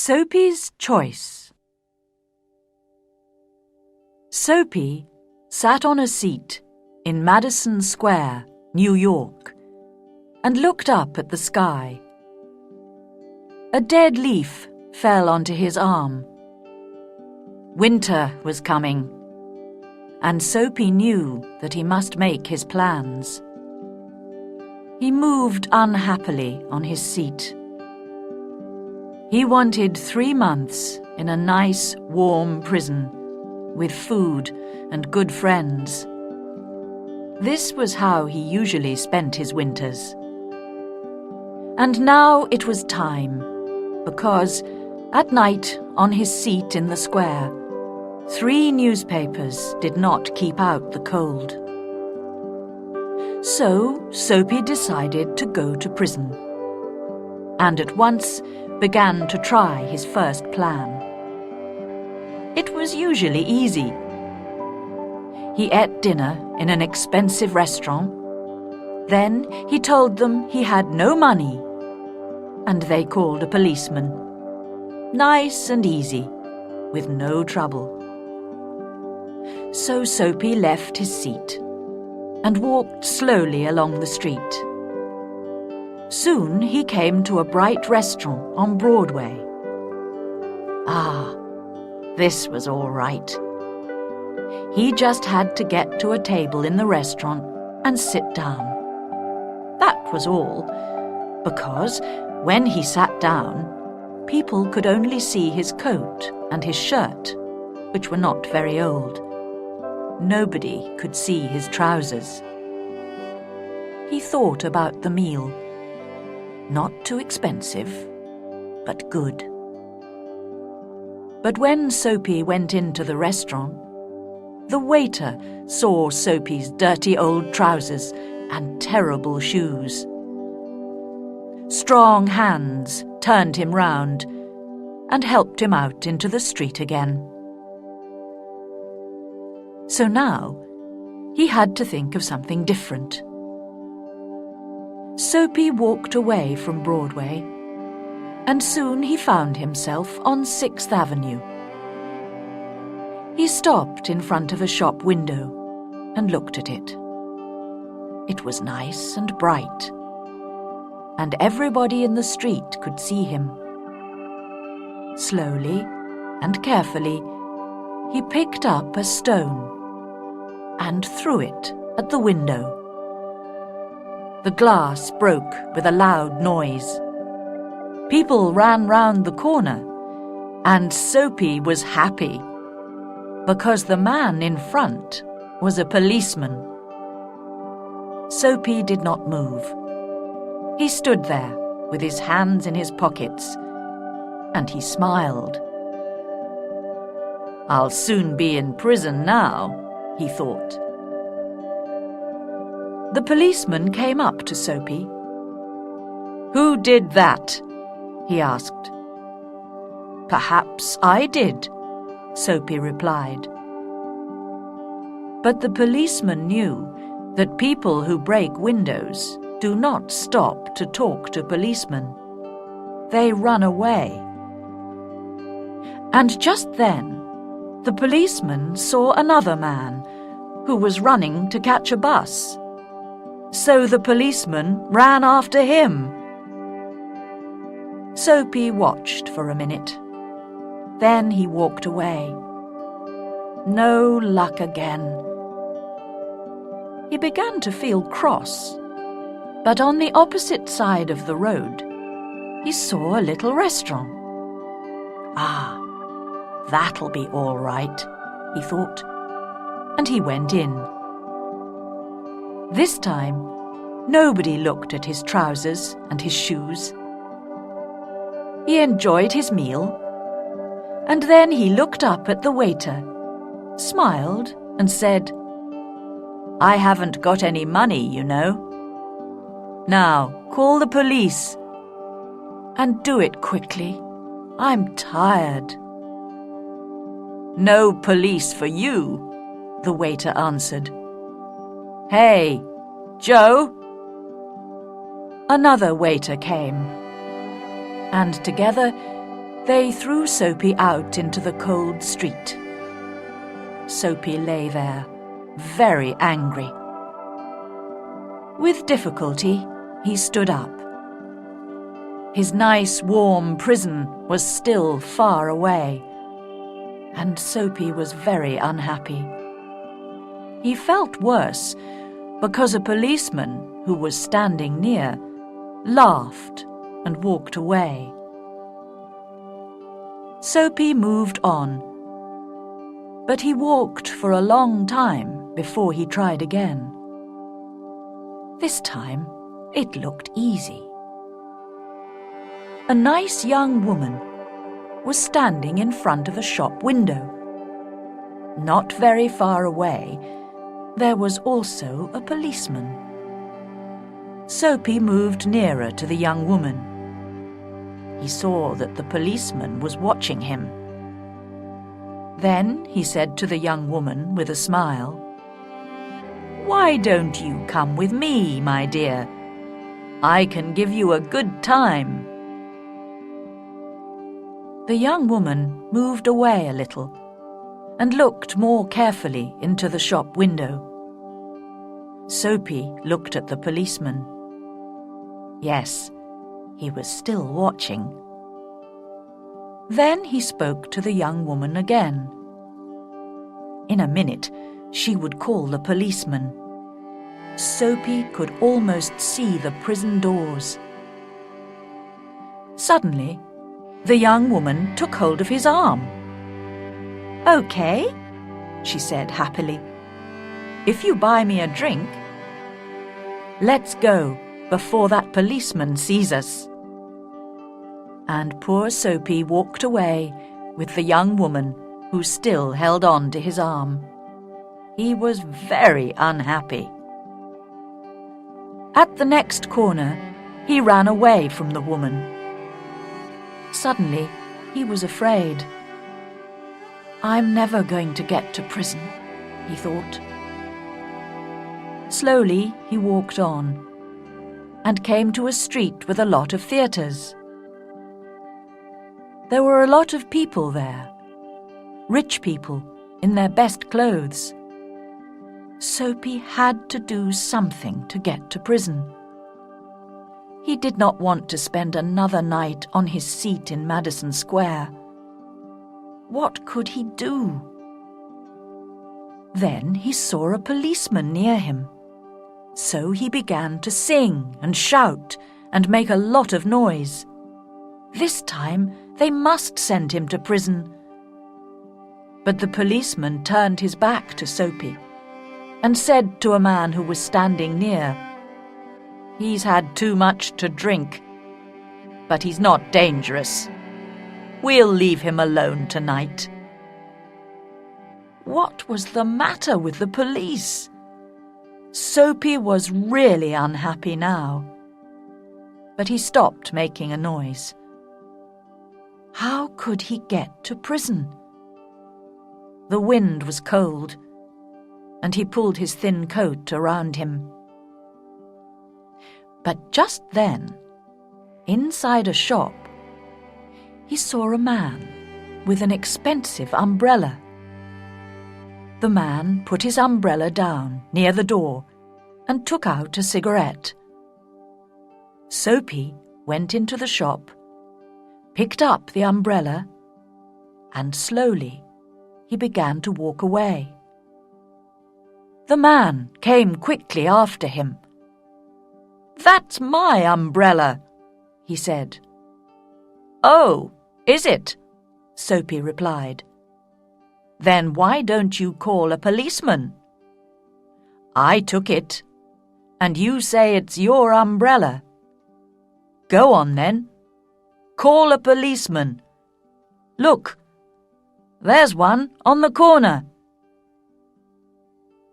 Soapy's Choice. Soapy sat on a seat in Madison Square, New York, and looked up at the sky. A dead leaf fell onto his arm. Winter was coming, and Soapy knew that he must make his plans. He moved unhappily on his seat. He wanted 3 months in a nice, warm prison, with food and good friends. This was how he usually spent his winters. And now it was time, because at night on his seat in the square, 3 newspapers did not keep out the cold. So Soapy decided to go to prison, and at once began to try his first plan. It was usually easy. He ate dinner in an expensive restaurant. Then he told them he had no money, and they called a policeman. Nice and easy, with no trouble. So Soapy left his seat and walked slowly along the street. Soon he came to a bright restaurant on Broadway. This was all right. He just had to get to a table in the restaurant and sit down. That was all, because when he sat down, people could only see his coat and his shirt, which were not very old. Nobody could see his trousers. He thought about the meal. Not too expensive, but good. But when Soapy went into the restaurant, the waiter saw Soapy's dirty old trousers and terrible shoes. Strong hands turned him round and helped him out into the street again. So now he had to think of something different. Soapy walked away from Broadway, and soon he found himself on 6th Avenue. He stopped in front of a shop window and looked at it. It was nice and bright, and everybody in the street could see him. Slowly and carefully, he picked up a stone and threw it at the window. The glass broke with a loud noise. People ran round the corner, and Soapy was happy, because the man in front was a policeman. Soapy did not move. He stood there with his hands in his pockets, and he smiled. "I'll soon be in prison now," he thought. The policeman came up to Soapy. "Who did that?" he asked. "Perhaps I did," Soapy replied. But the policeman knew that people who break windows do not stop to talk to policemen. They run away. And just then, the policeman saw another man who was running to catch a bus. So the policeman ran after him. Soapy watched for a minute. Then he walked away. No luck again. He began to feel cross, but on the opposite side of the road, he saw a little restaurant. That'll be all right, he thought, and he went in. This time, nobody looked at his trousers and his shoes. He enjoyed his meal, and then he looked up at the waiter, smiled, and said, "I haven't got any money, you know. Now, call the police. And do it quickly. I'm tired." "No police for you," the waiter answered. "Hey, Joe!" Another waiter came, and together They threw Soapy out into the cold street. Soapy lay there, very angry. With difficulty, he stood up. His nice, warm prison was still far away, and Soapy was very unhappy. He felt worse because a policeman who was standing near laughed and walked away. Soapy moved on, but he walked for a long time before he tried again. This time, it looked easy. A nice young woman was standing in front of a shop window. Not very far away, there was also a policeman. Soapy moved nearer to the young woman. He saw that the policeman was watching him. Then he said to the young woman with a smile, "Why don't you come with me, my dear? I can give you a good time." The young woman moved away a little and looked more carefully into the shop window. Soapy looked at the policeman. Yes, he was still watching. Then he spoke to the young woman again. In a minute, she would call the policeman. Soapy could almost see the prison doors. Suddenly, the young woman took hold of his arm. "Okay," she said happily. "If you buy me a drink, let's go before that policeman sees us." And poor Soapy walked away with the young woman who still held on to his arm. He was very unhappy. At the next corner, he ran away from the woman. Suddenly, he was afraid. "I'm never going to get to prison," he thought. Slowly, he walked on and came to a street with a lot of theatres. There were a lot of people there, rich people in their best clothes. Soapy had to do something to get to prison. He did not want to spend another night on his seat in Madison Square. What could he do? Then he saw a policeman near him. So he began to sing and shout and make a lot of noise. This time they must send him to prison. But the policeman turned his back to Soapy and said to a man who was standing near, "He's had too much to drink, but he's not dangerous. We'll leave him alone tonight." What was the matter with the police? Soapy was really unhappy now. But he stopped making a noise. How could he get to prison? The wind was cold, and he pulled his thin coat around him. But just then, inside a shop, he saw a man with an expensive umbrella. The man put his umbrella down near the door and took out a cigarette. Soapy went into the shop, picked up the umbrella, and slowly he began to walk away. The man came quickly after him. "That's my umbrella," he said. "Oh, is it?" Soapy replied. "Then why don't you call a policeman? I took it, and you say it's your umbrella. Go on then. Call a policeman. Look, there's one on the corner."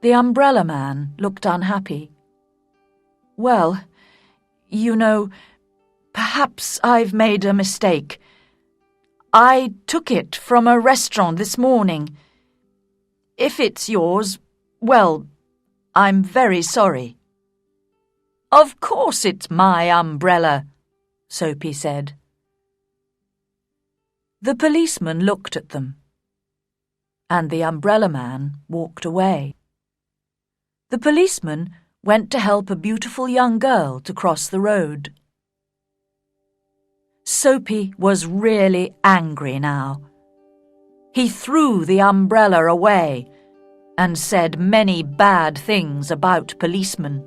The umbrella man looked unhappy. "Well, you know, perhaps I've made a mistake. I took it from a restaurant this morning. If it's yours, well, I'm very sorry." "Of course it's my umbrella," Soapy said. The policeman looked at them, and the umbrella man walked away. The policeman went to help a beautiful young girl to cross the road. Soapy was really angry now. He threw the umbrella away and said many bad things about policemen.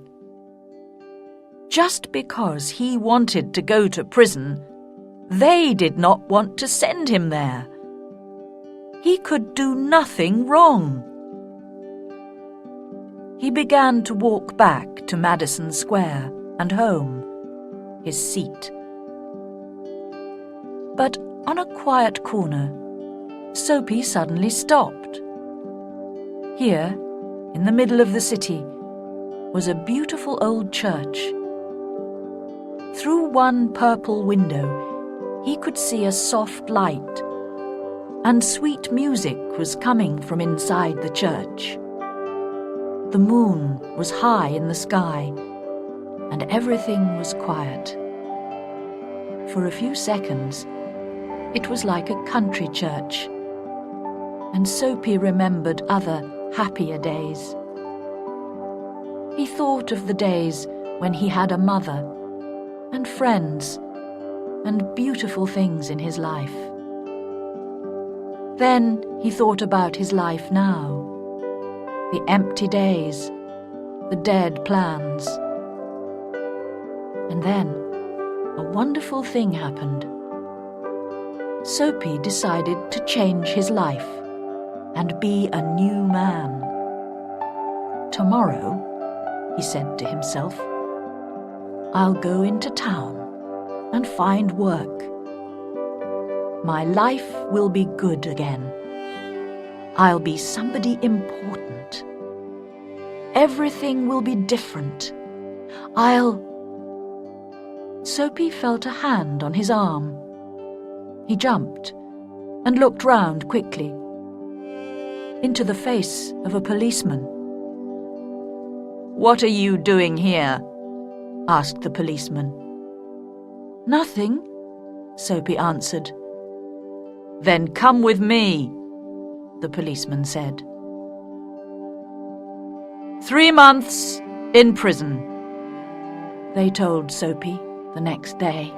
Just because he wanted to go to prison, they did not want to send him there. He could do nothing wrong. He began to walk back to Madison Square and home, his seat. But on a quiet corner, Soapy suddenly stopped. Here, in the middle of the city, was a beautiful old church. Through one purple window, he could see a soft light, and sweet music was coming from inside the church. The moon was high in the sky, and everything was quiet. For a few seconds, it was like a country church, and Soapy remembered other, happier days. He thought of the days when he had a mother, and friends, and beautiful things in his life. Then he thought about his life now, the empty days, the dead plans. And then a wonderful thing happened. Soapy decided to change his life and be a new man. Tomorrow, he said to himself, I'll go into town and find work. My life will be good again. I'll be somebody important. Everything will be different. Soapy felt a hand on his arm. He jumped and looked round quickly into the face of a policeman. "What are you doing here?" asked the policeman. "Nothing," Soapy answered. "Then come with me," the policeman said. 3 months in prison, they told Soapy the next day.